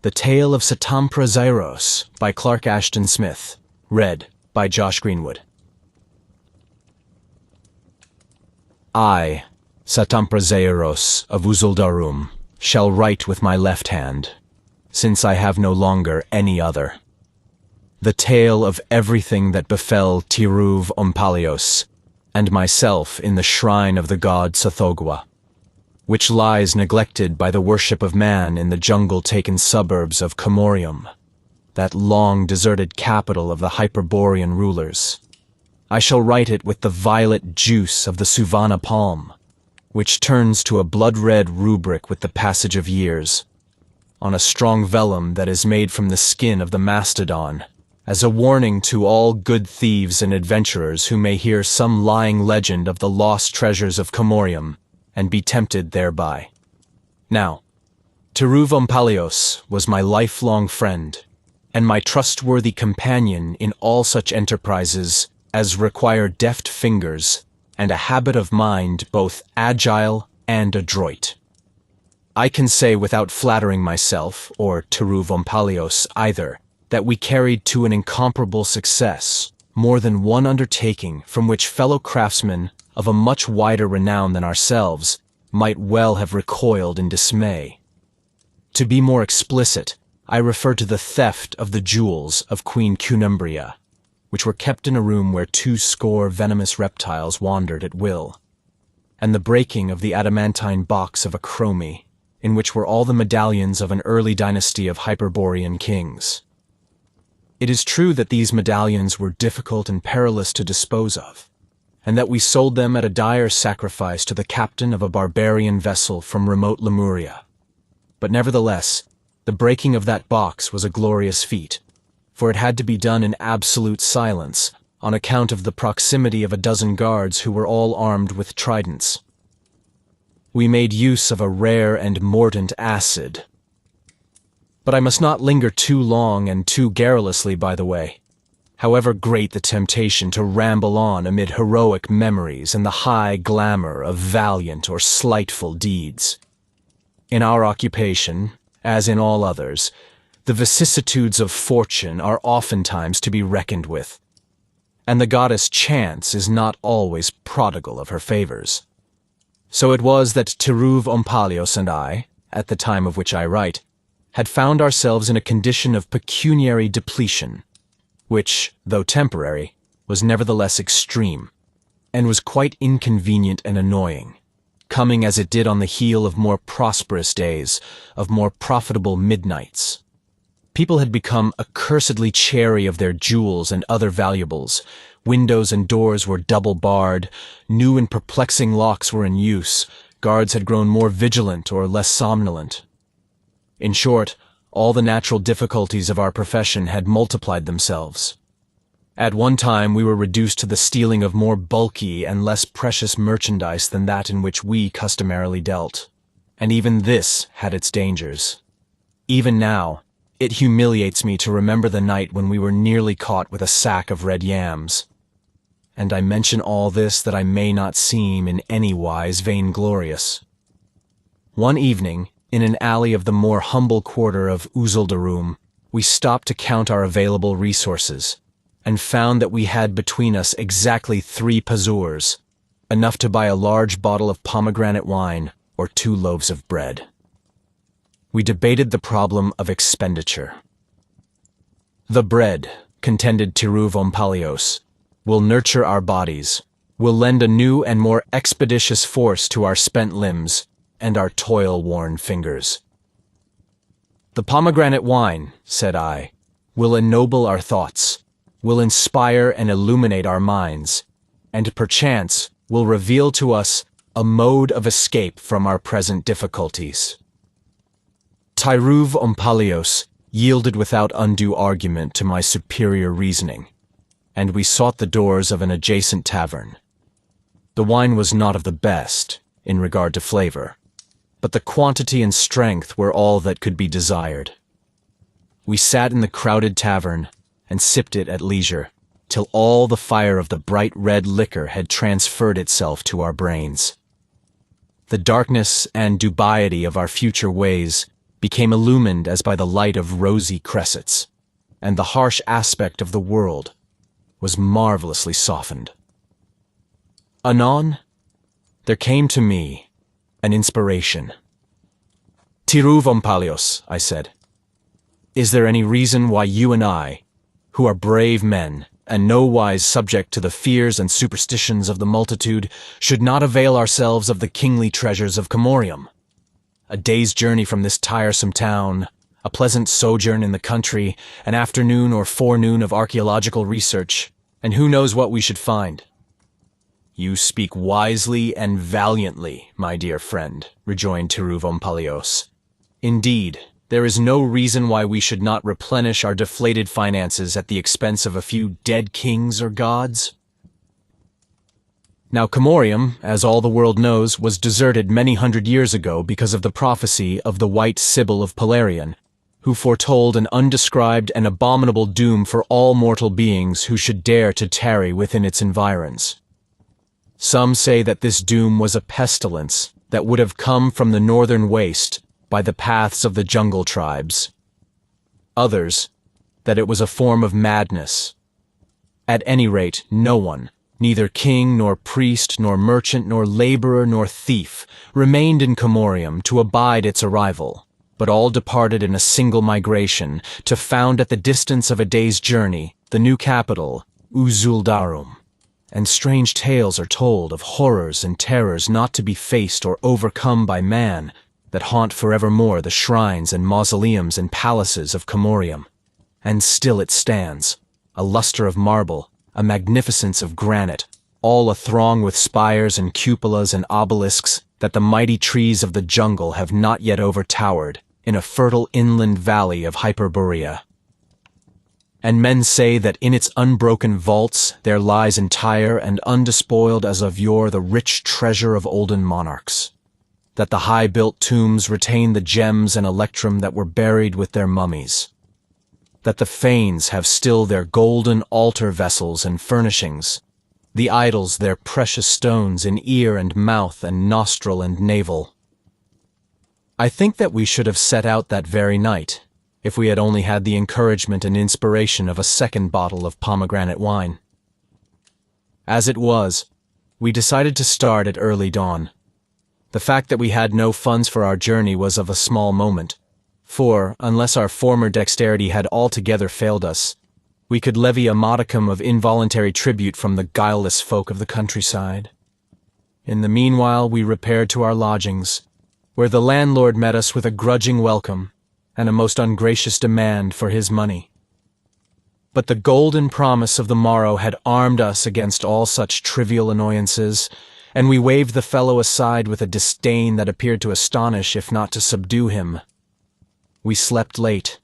The Tale of Satampra Zeiros by Clark Ashton Smith. Read by Josh Greenwood. I, Satampra Zeiros of Uzuldarum, shall write with my left hand, since I have no longer any other. The tale of everything that befell Tiruv Ompalios, and myself in the shrine of the god Tsathoggua, which lies neglected by the worship of man in the jungle-taken suburbs of Commoriom, that long deserted capital of the Hyperborean rulers. I shall write it with the violet juice of the Suvana palm, which turns to a blood-red rubric with the passage of years, on a strong vellum that is made from the skin of the mastodon, as a warning to all good thieves and adventurers who may hear some lying legend of the lost treasures of Commoriom and be tempted thereby. Now, Tiruv Ompalios was my lifelong friend, and my trustworthy companion in all such enterprises as require deft fingers and a habit of mind both agile and adroit. I can say without flattering myself, or Tiruv Ompalios either, that we carried to an incomparable success more than one undertaking from which fellow craftsmen of a much wider renown than ourselves might well have recoiled in dismay. To be more explicit, I refer to the theft of the jewels of Queen Unabridged, which were kept in a room where 20 venomous reptiles wandered at will, and the breaking of the adamantine box of a chromie, in which were all the medallions of an early dynasty of Hyperborean kings. It is true that these medallions were difficult and perilous to dispose of, and that we sold them at a dire sacrifice to the captain of a barbarian vessel from remote Lemuria. But nevertheless, the breaking of that box was a glorious feat, for it had to be done in absolute silence on account of the proximity of a dozen guards who were all armed with tridents. We made use of a rare and mordant acid. But I must not linger too long and too garrulously by the way, however great the temptation to ramble on amid heroic memories and the high glamour of valiant or slightful deeds. In our occupation, as in all others, the vicissitudes of fortune are oftentimes to be reckoned with, and the goddess Chance is not always prodigal of her favors. So it was that Tiruv Ompalios and I, at the time of which I write, had found ourselves in a condition of pecuniary depletion, which, though temporary, was nevertheless extreme, and was quite inconvenient and annoying, coming as it did on the heel of more prosperous days, of more profitable midnights. People had become accursedly chary of their jewels and other valuables. Windows and doors were double-barred, new and perplexing locks were in use, guards had grown more vigilant or less somnolent. In short, all the natural difficulties of our profession had multiplied themselves. At one time we were reduced to the stealing of more bulky and less precious merchandise than that in which we customarily dealt, and even this had its dangers. Even now, it humiliates me to remember the night when we were nearly caught with a sack of red yams. And I mention all this that I may not seem in any wise vainglorious. One evening, in an alley of the more humble quarter of Uzuldarum, we stopped to count our available resources, and found that we had between us exactly 3 pazurs, enough to buy a large bottle of pomegranate wine or 2 loaves of bread. We debated the problem of expenditure. The bread, contended Tiruv Ompalios, will nurture our bodies, will lend a new and more expeditious force to our spent limbs and our toil-worn fingers. The pomegranate wine, said I, will ennoble our thoughts, will inspire and illuminate our minds, and perchance will reveal to us a mode of escape from our present difficulties. Tiruv Ompalios yielded without undue argument to my superior reasoning, and we sought the doors of an adjacent tavern. The wine was not of the best, in regard to flavor, but the quantity and strength were all that could be desired. We sat in the crowded tavern and sipped it at leisure, till all the fire of the bright red liquor had transferred itself to our brains. The darkness and dubiety of our future ways became illumined as by the light of rosy cressets, and the harsh aspect of the world was marvelously softened. Anon, there came to me an inspiration. "Tiruvompalios," I said, "is there any reason why you and I, who are brave men and nowise subject to the fears and superstitions of the multitude, should not avail ourselves of the kingly treasures of Commoriom? A day's journey from this tiresome town, a pleasant sojourn in the country, an afternoon or forenoon of archaeological research, and who knows what we should find?" "You speak wisely and valiantly, my dear friend," rejoined Tiruvompalios. "Indeed, there is no reason why we should not replenish our deflated finances at the expense of a few dead kings or gods." Now Commoriom, as all the world knows, was deserted many hundred years ago because of the prophecy of the White Sibyl of Pelarion, who foretold an undescribed and abominable doom for all mortal beings who should dare to tarry within its environs. Some say that this doom was a pestilence that would have come from the northern waste by the paths of the jungle tribes. Others, that it was a form of madness. At any rate, no one, neither king nor priest nor merchant nor laborer nor thief, remained in Commoriom to abide its arrival, but all departed in a single migration to found at the distance of a day's journey the new capital, Usuldarum. And strange tales are told of horrors and terrors not to be faced or overcome by man, that haunt forevermore the shrines and mausoleums and palaces of Commoriom. And still it stands, a luster of marble, a magnificence of granite, all athrong with spires and cupolas and obelisks that the mighty trees of the jungle have not yet overtowered, in a fertile inland valley of Hyperborea. And men say that in its unbroken vaults there lies entire and undespoiled as of yore the rich treasure of olden monarchs, that the high-built tombs retain the gems and electrum that were buried with their mummies, that the fanes have still their golden altar vessels and furnishings, the idols their precious stones in ear and mouth and nostril and navel. I think that we should have set out that very night, if we had only had the encouragement and inspiration of a second bottle of pomegranate wine. As it was, we decided to start at early dawn. The fact that we had no funds for our journey was of a small moment, for, unless our former dexterity had altogether failed us, we could levy a modicum of involuntary tribute from the guileless folk of the countryside. In the meanwhile we repaired to our lodgings, where the landlord met us with a grudging welcome and a most ungracious demand for his money. But the golden promise of the morrow had armed us against all such trivial annoyances, and we waved the fellow aside with a disdain that appeared to astonish if not to subdue him. We slept late,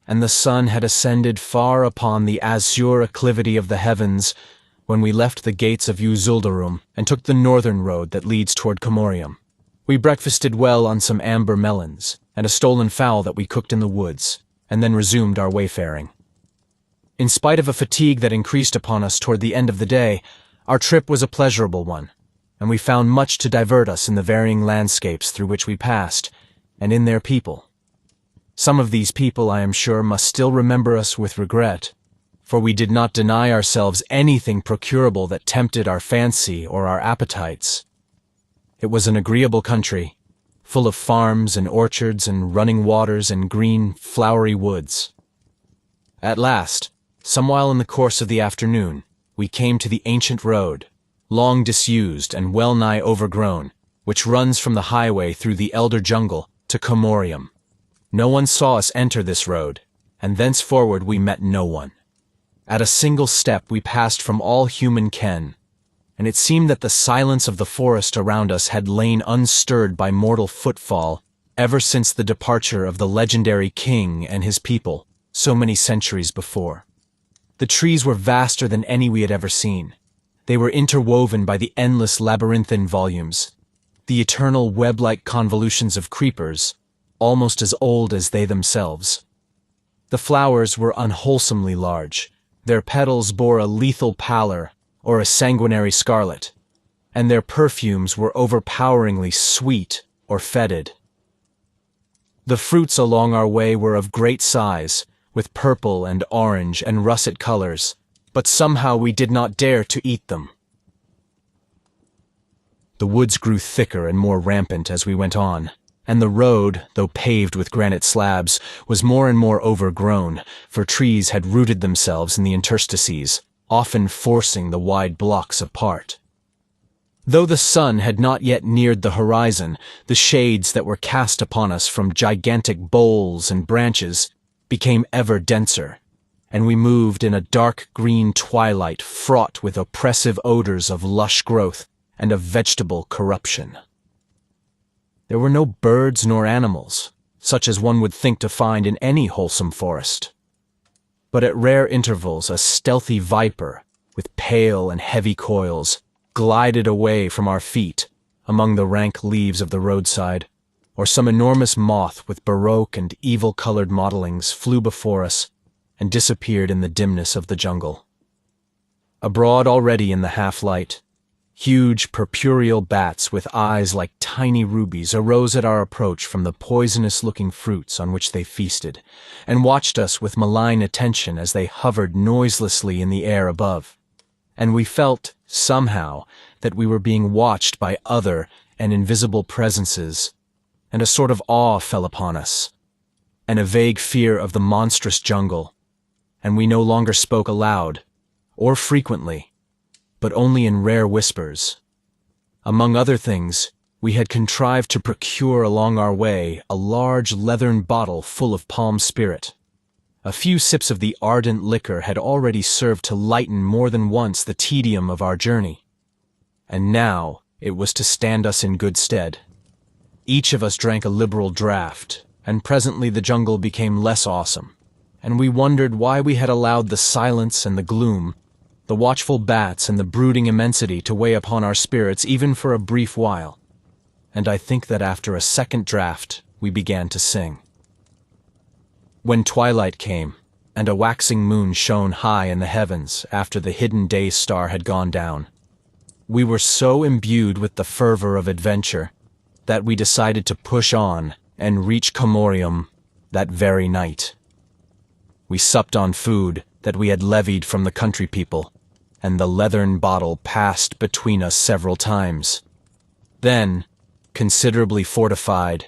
and the sun had ascended far upon the azure acclivity of the heavens when we left the gates of Usuldarum and took the northern road that leads toward Commoriom. We breakfasted well on some amber melons and a stolen fowl that we cooked in the woods, and then resumed our wayfaring. In spite of a fatigue that increased upon us toward the end of the day, our trip was a pleasurable one, and we found much to divert us in the varying landscapes through which we passed, and in their people. Some of these people, I am sure, must still remember us with regret, for we did not deny ourselves anything procurable that tempted our fancy or our appetites. It was an agreeable country, full of farms and orchards and running waters and green, flowery woods. At last, some while in the course of the afternoon, we came to the ancient road, long disused and well-nigh overgrown, which runs from the highway through the elder jungle to Commoriom. No one saw us enter this road, and thenceforward we met no one. At a single step we passed from all human ken, and it seemed that the silence of the forest around us had lain unstirred by mortal footfall ever since the departure of the legendary king and his people so many centuries before. The trees were vaster than any we had ever seen. They were interwoven by the endless labyrinthine volumes, the eternal web-like convolutions of creepers, almost as old as they themselves. The flowers were unwholesomely large. Their petals bore a lethal pallor or a sanguinary scarlet, and their perfumes were overpoweringly sweet or fetid. The fruits along our way were of great size, with purple and orange and russet colors, but somehow we did not dare to eat them. The woods grew thicker and more rampant as we went on, and the road, though paved with granite slabs, was more and more overgrown, for trees had rooted themselves in the interstices, often forcing the wide blocks apart. Though the sun had not yet neared the horizon, the shades that were cast upon us from gigantic boles and branches became ever denser, and we moved in a dark green twilight fraught with oppressive odors of lush growth and of vegetable corruption. There were no birds nor animals, such as one would think to find in any wholesome forest. But at rare intervals a stealthy viper, with pale and heavy coils, glided away from our feet among the rank leaves of the roadside, or some enormous moth with baroque and evil-colored mottlings flew before us and disappeared in the dimness of the jungle. Abroad already in the half-light, huge purpureal bats with eyes like tiny rubies arose at our approach from the poisonous-looking fruits on which they feasted, and watched us with malign attention as they hovered noiselessly in the air above. And we felt, somehow, that we were being watched by other and invisible presences, and a sort of awe fell upon us, and a vague fear of the monstrous jungle, and we no longer spoke aloud, or frequently, but only in rare whispers. Among other things, we had contrived to procure along our way a large leathern bottle full of palm spirit. A few sips of the ardent liquor had already served to lighten more than once the tedium of our journey, and now it was to stand us in good stead. Each of us drank a liberal draught, and presently the jungle became less awesome, and we wondered why we had allowed the silence and the gloom, the watchful bats and the brooding immensity to weigh upon our spirits even for a brief while, and I think that after a second draught we began to sing. When twilight came, and a waxing moon shone high in the heavens after the hidden day star had gone down, we were so imbued with the fervor of adventure that we decided to push on and reach Commoriom that very night. We supped on food that we had levied from the country people, and the leathern bottle passed between us several times. Then, considerably fortified,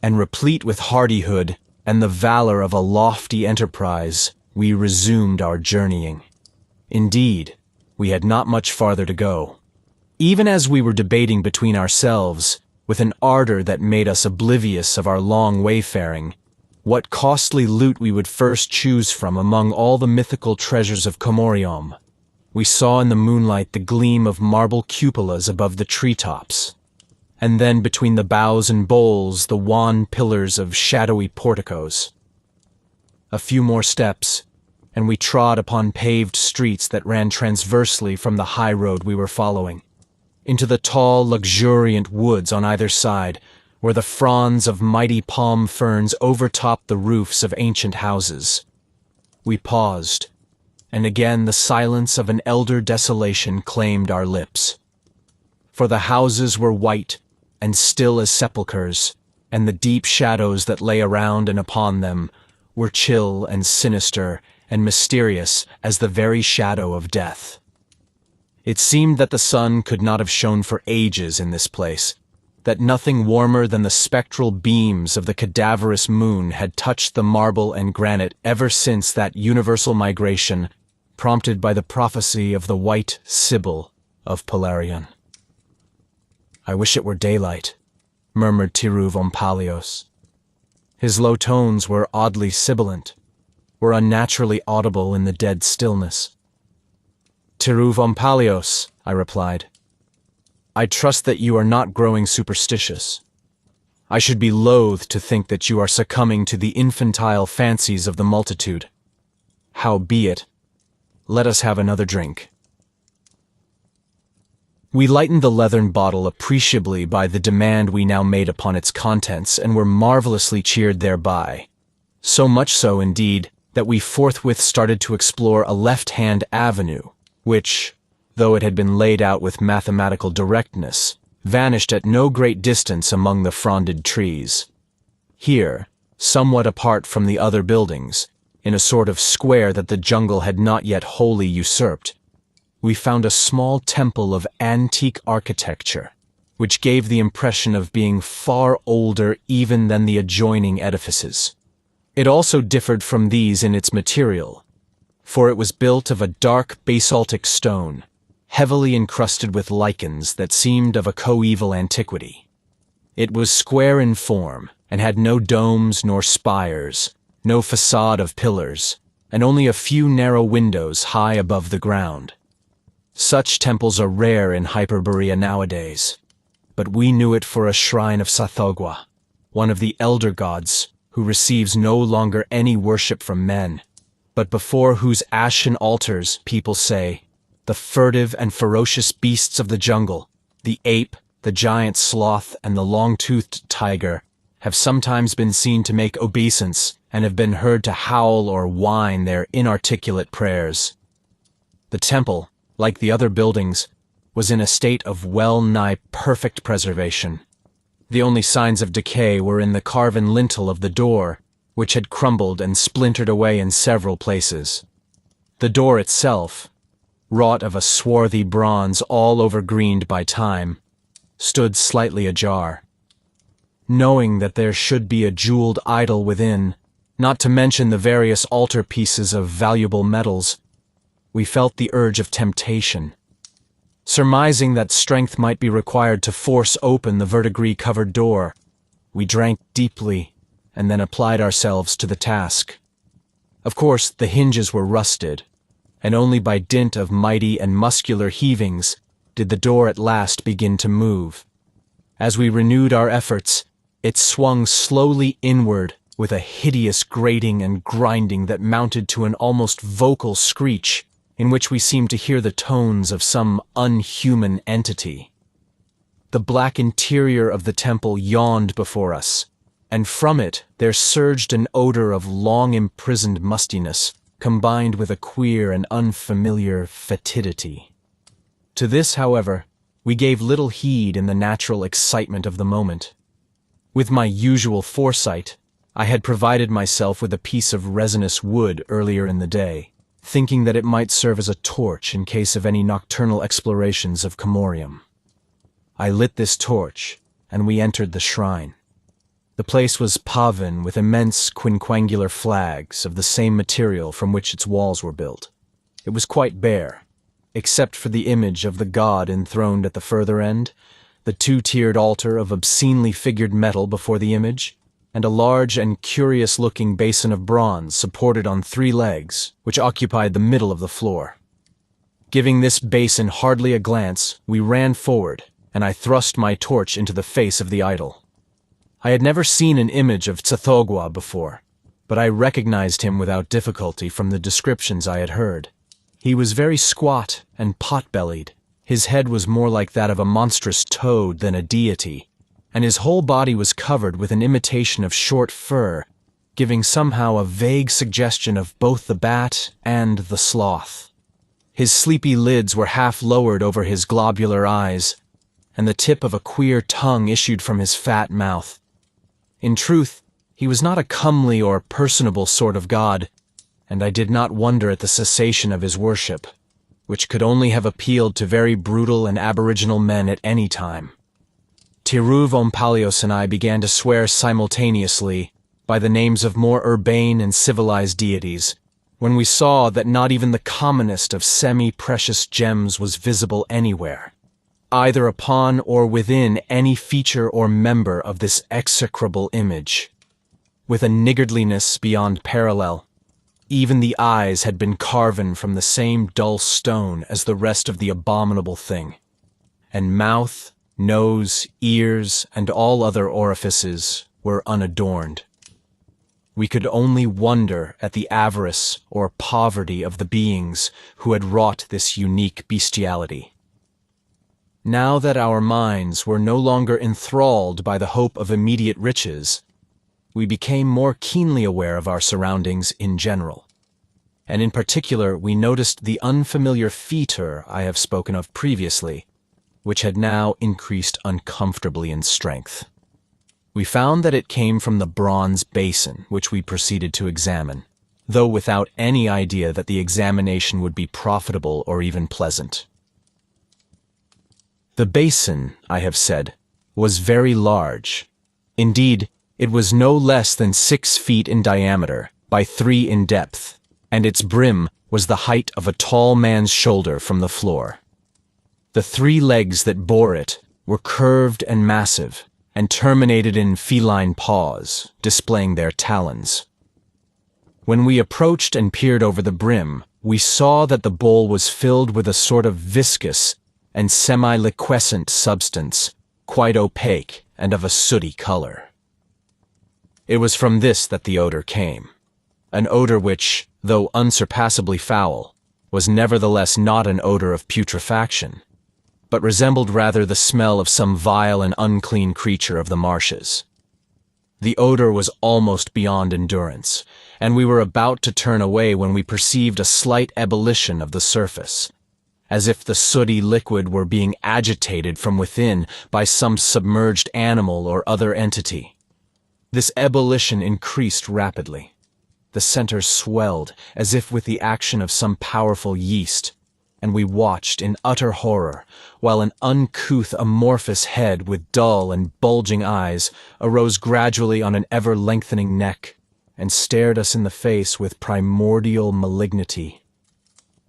and replete with hardihood and the valor of a lofty enterprise, we resumed our journeying. Indeed, we had not much farther to go. Even as we were debating between ourselves, with an ardor that made us oblivious of our long wayfaring, what costly loot we would first choose from among all the mythical treasures of Commoriom, we saw in the moonlight the gleam of marble cupolas above the treetops, and then between the boughs and boles the wan pillars of shadowy porticos. A few more steps, and we trod upon paved streets that ran transversely from the high road we were following, into the tall, luxuriant woods on either side, where the fronds of mighty palm ferns overtopped the roofs of ancient houses. We paused, and again the silence of an elder desolation claimed our lips. For the houses were white and still as sepulchres, and the deep shadows that lay around and upon them were chill and sinister and mysterious as the very shadow of death. It seemed that the sun could not have shone for ages in this place, that nothing warmer than the spectral beams of the cadaverous moon had touched the marble and granite ever since that universal migration prompted by the prophecy of the white Sibyl of Polarion. "I wish it were daylight," murmured Tsathoggua. His low tones were oddly sibilant, were unnaturally audible in the dead stillness. "Tsathoggua," I replied, "I trust that you are not growing superstitious. I should be loath to think that you are succumbing to the infantile fancies of the multitude. Howbeit, let us have another drink." We lightened the leathern bottle appreciably by the demand we now made upon its contents, and were marvelously cheered thereby. So much so, indeed, that we forthwith started to explore a left-hand avenue, which, though it had been laid out with mathematical directness, vanished at no great distance among the fronded trees. Here, somewhat apart from the other buildings, in a sort of square that the jungle had not yet wholly usurped, we found a small temple of antique architecture, which gave the impression of being far older even than the adjoining edifices. It also differed from these in its material, for it was built of a dark basaltic stone, heavily encrusted with lichens that seemed of a coeval antiquity. It was square in form, and had no domes nor spires, no facade of pillars, and only a few narrow windows high above the ground. Such temples are rare in Hyperborea nowadays, but we knew it for a shrine of Tsathoggua, one of the elder gods who receives no longer any worship from men, but before whose ashen altars, people say, the furtive and ferocious beasts of the jungle, the ape, the giant sloth, and the long-toothed tiger, have sometimes been seen to make obeisance and have been heard to howl or whine their inarticulate prayers. The temple, like the other buildings, was in a state of well-nigh perfect preservation. The only signs of decay were in the carven lintel of the door, which had crumbled and splintered away in several places. The door itself, wrought of a swarthy bronze all over-greened by time, stood slightly ajar. Knowing that there should be a jeweled idol within, not to mention the various altar pieces of valuable metals, we felt the urge of temptation. Surmising that strength might be required to force open the verdigris-covered door, we drank deeply and then applied ourselves to the task. Of course, the hinges were rusted, and only by dint of mighty and muscular heavings did the door at last begin to move. As we renewed our efforts, it swung slowly inward with a hideous grating and grinding that mounted to an almost vocal screech, in which we seemed to hear the tones of some unhuman entity. The black interior of the temple yawned before us, and from it there surged an odor of long-imprisoned mustiness, combined with a queer and unfamiliar fetidity. To this, however, we gave little heed in the natural excitement of the moment. With my usual foresight, I had provided myself with a piece of resinous wood earlier in the day, thinking that it might serve as a torch in case of any nocturnal explorations of Commoriom. I lit this torch, and we entered the shrine. The place was paven with immense quinquangular flags of the same material from which its walls were built. It was quite bare, except for the image of the god enthroned at the further end, the two-tiered altar of obscenely figured metal before the image, and a large and curious-looking basin of bronze supported on 3 legs, which occupied the middle of the floor. Giving this basin hardly a glance, we ran forward, and I thrust my torch into the face of the idol. I had never seen an image of Tsathoggua before, but I recognized him without difficulty from the descriptions I had heard. He was very squat and pot-bellied. His head was more like that of a monstrous toad than a deity, and his whole body was covered with an imitation of short fur, giving somehow a vague suggestion of both the bat and the sloth. His sleepy lids were half lowered over his globular eyes, and the tip of a queer tongue issued from his fat mouth. In truth, he was not a comely or personable sort of god, and I did not wonder at the cessation of his worship, which could only have appealed to very brutal and aboriginal men at any time. Tiruvompalios and I began to swear simultaneously by the names of more urbane and civilized deities, when we saw that not even the commonest of semi-precious gems was visible anywhere, either upon or within any feature or member of this execrable image. With a niggardliness beyond parallel, even the eyes had been carven from the same dull stone as the rest of the abominable thing, and mouth, nose, ears, and all other orifices were unadorned. We could only wonder at the avarice or poverty of the beings who had wrought this unique bestiality. Now that our minds were no longer enthralled by the hope of immediate riches, we became more keenly aware of our surroundings in general, and in particular we noticed the unfamiliar fetor I have spoken of previously, which had now increased uncomfortably in strength. We found that it came from the bronze basin, which we proceeded to examine, though without any idea that the examination would be profitable or even pleasant. The basin, I have said, was very large. Indeed, it was no less than 6 feet in diameter by 3 in depth, and its brim was the height of a tall man's shoulder from the floor. The 3 legs that bore it were curved and massive, and terminated in feline paws, displaying their talons. When we approached and peered over the brim, we saw that the bowl was filled with a sort of viscous and semi-liquescent substance, quite opaque and of a sooty color. It was from this that the odor came, an odor which, though unsurpassably foul, was nevertheless not an odor of putrefaction, but resembled rather the smell of some vile and unclean creature of the marshes. The odor was almost beyond endurance, and we were about to turn away when we perceived a slight ebullition of the surface, as if the sooty liquid were being agitated from within by some submerged animal or other entity. This ebullition increased rapidly. The center swelled as if with the action of some powerful yeast, and we watched in utter horror while an uncouth amorphous head with dull and bulging eyes arose gradually on an ever-lengthening neck and stared us in the face with primordial malignity.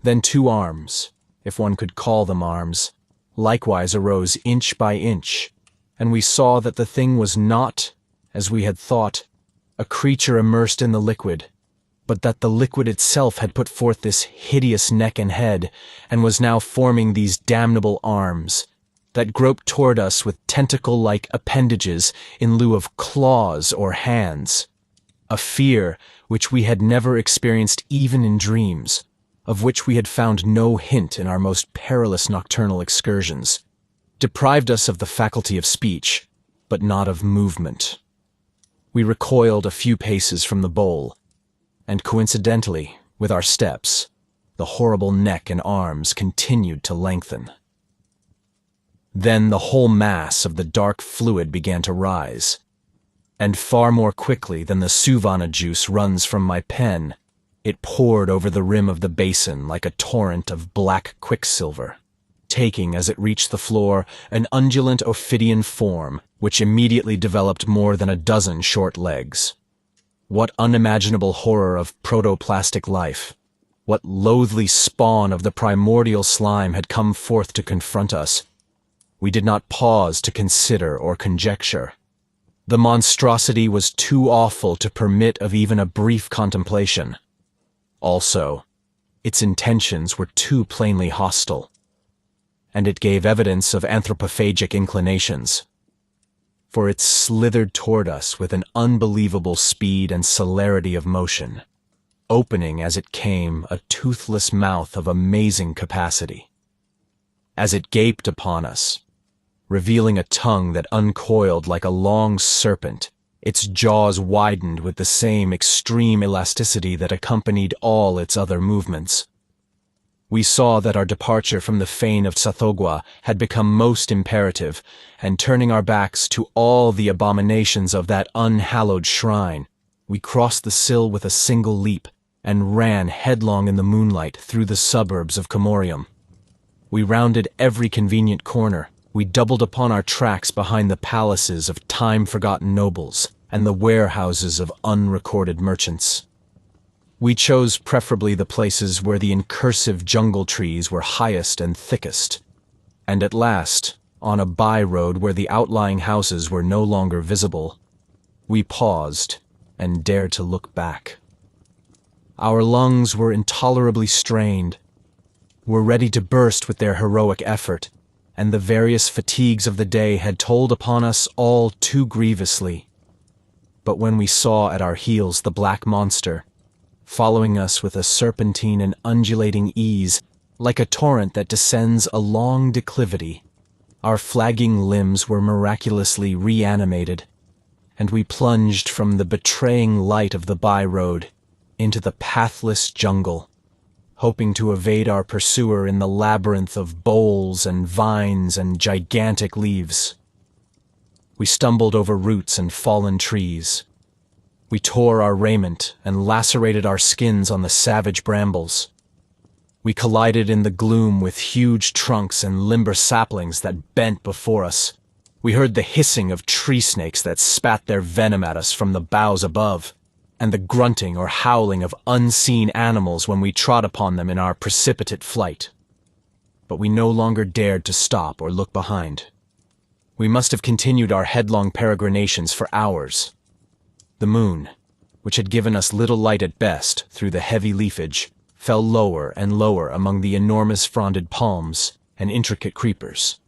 Then 2 arms, if one could call them arms, likewise arose inch by inch, and we saw that the thing was not, as we had thought, a creature immersed in the liquid, but that the liquid itself had put forth this hideous neck and head, and was now forming these damnable arms, that groped toward us with tentacle-like appendages in lieu of claws or hands. A fear which we had never experienced even in dreams, of which we had found no hint in our most perilous nocturnal excursions, deprived us of the faculty of speech, but not of movement. We recoiled a few paces from the bowl, and coincidentally, with our steps, the horrible neck and arms continued to lengthen. Then the whole mass of the dark fluid began to rise, and far more quickly than the suvana juice runs from my pen, it poured over the rim of the basin like a torrent of black quicksilver, taking as it reached the floor an undulant ophidian form which immediately developed more than a dozen short legs. What unimaginable horror of protoplastic life, what loathly spawn of the primordial slime had come forth to confront us? We did not pause to consider or conjecture. The monstrosity was too awful to permit of even a brief contemplation. Also, its intentions were too plainly hostile, and it gave evidence of anthropophagic inclinations, for it slithered toward us with an unbelievable speed and celerity of motion, opening as it came a toothless mouth of amazing capacity. As it gaped upon us, revealing a tongue that uncoiled like a long serpent, its jaws widened with the same extreme elasticity that accompanied all its other movements. We saw that our departure from the fane of Tsathoggua had become most imperative, and turning our backs to all the abominations of that unhallowed shrine, we crossed the sill with a single leap and ran headlong in the moonlight through the suburbs of Commoriom. We rounded every convenient corner. We doubled upon our tracks behind the palaces of time-forgotten nobles and the warehouses of unrecorded merchants. We chose preferably the places where the incursive jungle trees were highest and thickest, and at last, on a by-road where the outlying houses were no longer visible, we paused and dared to look back. Our lungs were intolerably strained, were ready to burst with their heroic effort, and the various fatigues of the day had told upon us all too grievously. But when we saw at our heels the black monster, following us with a serpentine and undulating ease, like a torrent that descends a long declivity, our flagging limbs were miraculously reanimated, and we plunged from the betraying light of the by-road into the pathless jungle, hoping to evade our pursuer in the labyrinth of boles and vines and gigantic leaves. We stumbled over roots and fallen trees. We tore our raiment and lacerated our skins on the savage brambles. We collided in the gloom with huge trunks and limber saplings that bent before us. We heard the hissing of tree snakes that spat their venom at us from the boughs above, and the grunting or howling of unseen animals when we trod upon them in our precipitate flight. But we no longer dared to stop or look behind. We must have continued our headlong peregrinations for hours. The moon, which had given us little light at best through the heavy leafage, fell lower and lower among the enormous fronded palms and intricate creepers.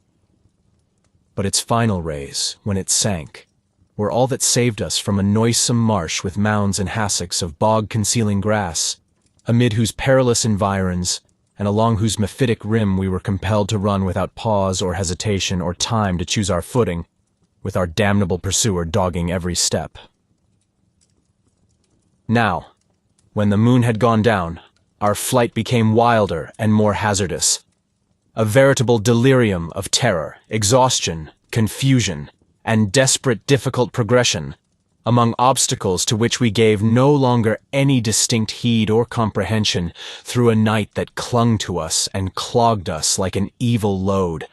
But its final rays, when it sank, were all that saved us from a noisome marsh with mounds and hassocks of bog-concealing grass, amid whose perilous environs and along whose mephitic rim we were compelled to run without pause or hesitation or time to choose our footing, with our damnable pursuer dogging every step. Now, when the moon had gone down, our flight became wilder and more hazardous. A veritable delirium of terror, exhaustion, confusion, and desperate difficult progression, among obstacles to which we gave no longer any distinct heed or comprehension, through a night that clung to us and clogged us like an evil load,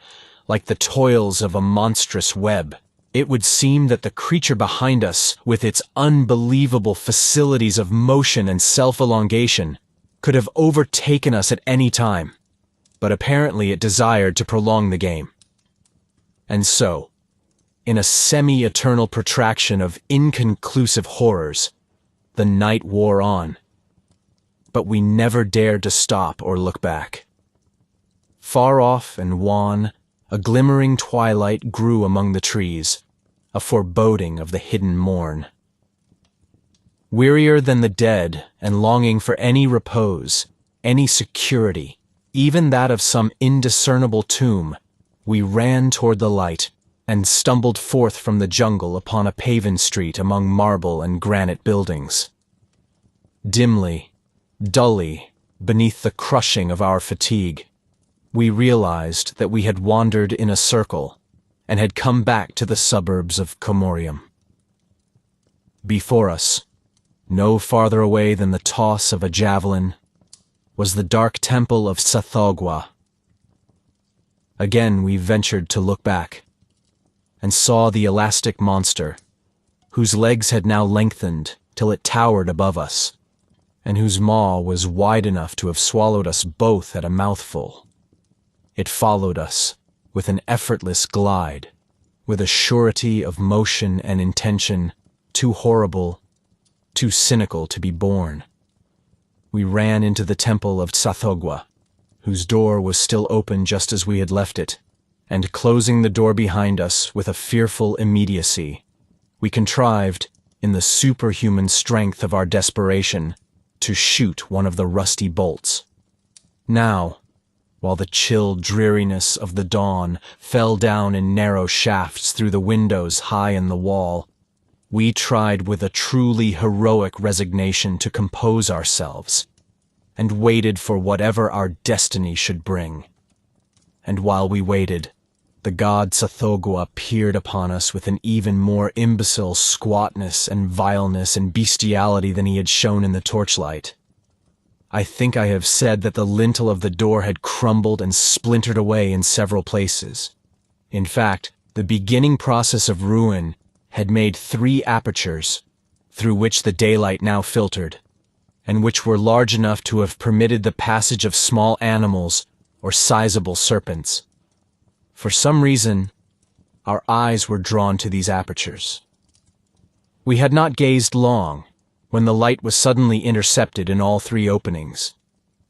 like the toils of a monstrous web. It would seem that the creature behind us, with its unbelievable facilities of motion and self-elongation, could have overtaken us at any time, but apparently it desired to prolong the game. And so, in a semi-eternal protraction of inconclusive horrors, the night wore on. But we never dared to stop or look back. Far off and wan, a glimmering twilight grew among the trees, a foreboding of the hidden morn. Wearier than the dead and longing for any repose, any security, even that of some indiscernible tomb, we ran toward the light and stumbled forth from the jungle upon a paven street among marble and granite buildings. Dimly, dully, beneath the crushing of our fatigue, we realized that we had wandered in a circle and had come back to the suburbs of Commoriom. Before us, no farther away than the toss of a javelin, was the dark temple of Tsathoggua. Again we ventured to look back, and saw the elastic monster, whose legs had now lengthened till it towered above us, and whose maw was wide enough to have swallowed us both at a mouthful. It followed us with an effortless glide, with a surety of motion and intention too horrible, too cynical to be borne. We ran into the temple of Tsathoggua, whose door was still open just as we had left it, and closing the door behind us with a fearful immediacy, we contrived, in the superhuman strength of our desperation, to shoot one of the rusty bolts. Now, while the chill dreariness of the dawn fell down in narrow shafts through the windows high in the wall, we tried with a truly heroic resignation to compose ourselves, and waited for whatever our destiny should bring. And while we waited, the god Tsathoggua peered upon us with an even more imbecile squatness and vileness and bestiality than he had shown in the torchlight. I think I have said that the lintel of the door had crumbled and splintered away in several places. In fact, the beginning process of ruin had made 3 apertures, through which the daylight now filtered, and which were large enough to have permitted the passage of small animals or sizable serpents. For some reason, our eyes were drawn to these apertures. We had not gazed long, when the light was suddenly intercepted in all 3 openings,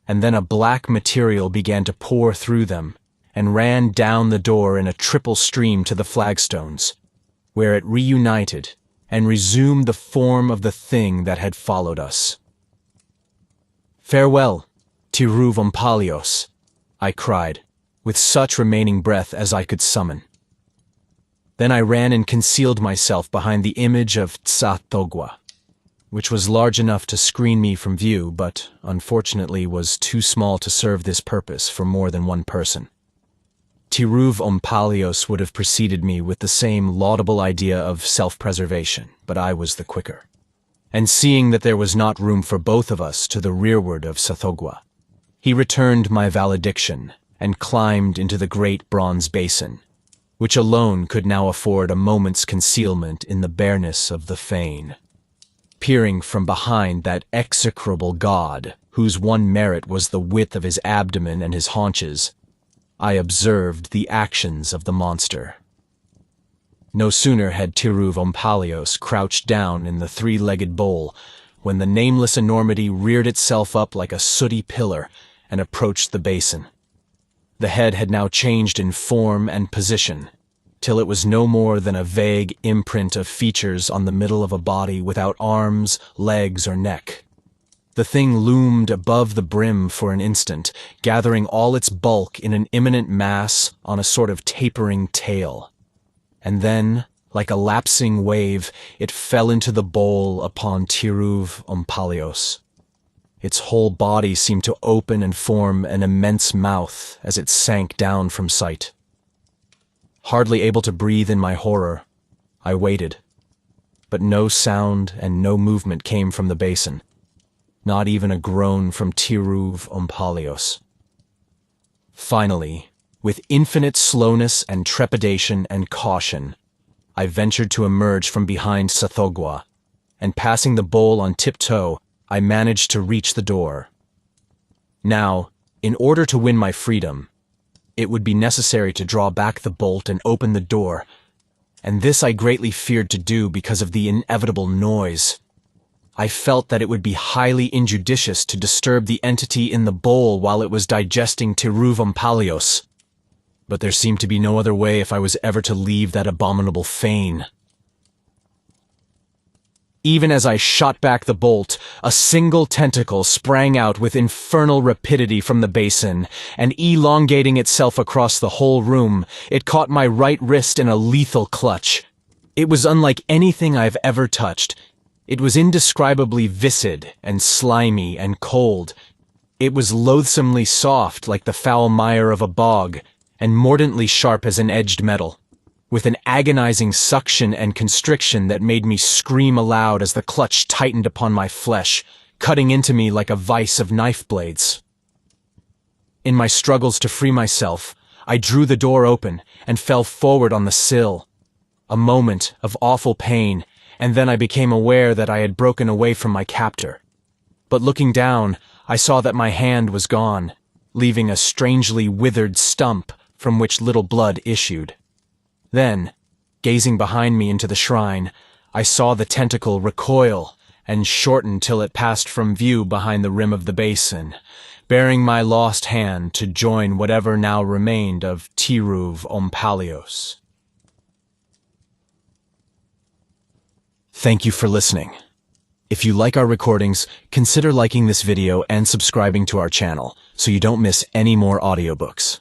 and then a black material began to pour through them, and ran down the door in a triple stream to the flagstones, where it reunited and resumed the form of the thing that had followed us. "Farewell, Tiruvompalios," I cried, with such remaining breath as I could summon. Then I ran and concealed myself behind the image of Tsathoggua, which was large enough to screen me from view, but unfortunately was too small to serve this purpose for more than one person. Tiruv Ompalios would have preceded me with the same laudable idea of self-preservation, but I was the quicker. And seeing that there was not room for both of us to the rearward of Tsathoggua, he returned my valediction and climbed into the great bronze basin, which alone could now afford a moment's concealment in the bareness of the fane. Peering from behind that execrable god, whose one merit was the width of his abdomen and his haunches, I observed the actions of the monster. No sooner had Tiruv Ompalios crouched down in the three-legged bowl when the nameless enormity reared itself up like a sooty pillar and approached the basin. The head had now changed in form and position, till it was no more than a vague imprint of features on the middle of a body without arms, legs, or neck. The thing loomed above the brim for an instant, gathering all its bulk in an imminent mass on a sort of tapering tail. And then, like a lapsing wave, it fell into the bowl upon Tiruv Ompalios. Its whole body seemed to open and form an immense mouth as it sank down from sight. Hardly able to breathe in my horror, I waited. But no sound and no movement came from the basin, not even a groan from Tiruv Ompalios. Finally, with infinite slowness and trepidation and caution, I ventured to emerge from behind Tsathoggua, and passing the bowl on tiptoe, I managed to reach the door. Now, in order to win my freedom, it would be necessary to draw back the bolt and open the door, and this I greatly feared to do because of the inevitable noise. I felt that it would be highly injudicious to disturb the entity in the bowl while it was digesting Tiruv Ompalios, but there seemed to be no other way if I was ever to leave that abominable fane. Even as I shot back the bolt, a single tentacle sprang out with infernal rapidity from the basin, and elongating itself across the whole room, it caught my right wrist in a lethal clutch. It was unlike anything I've ever touched. It was indescribably viscid and slimy and cold. It was loathsomely soft like the foul mire of a bog, and mordantly sharp as an edged metal, with an agonizing suction and constriction that made me scream aloud as the clutch tightened upon my flesh, cutting into me like a vise of knife blades. In my struggles to free myself, I drew the door open and fell forward on the sill. A moment of awful pain, and then I became aware that I had broken away from my captor. But looking down, I saw that my hand was gone, leaving a strangely withered stump from which little blood issued. Then, gazing behind me into the shrine, I saw the tentacle recoil and shorten till it passed from view behind the rim of the basin, bearing my lost hand to join whatever now remained of Tiruv Ompalios. Thank you for listening. If you like our recordings, consider liking this video and subscribing to our channel so you don't miss any more audiobooks.